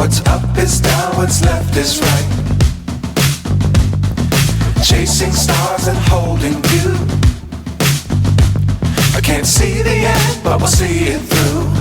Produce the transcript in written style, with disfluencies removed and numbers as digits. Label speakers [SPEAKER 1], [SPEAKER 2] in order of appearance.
[SPEAKER 1] What's up is down, what's left is right. Chasing stars and holding you. I can't see the end, but we'll see it through.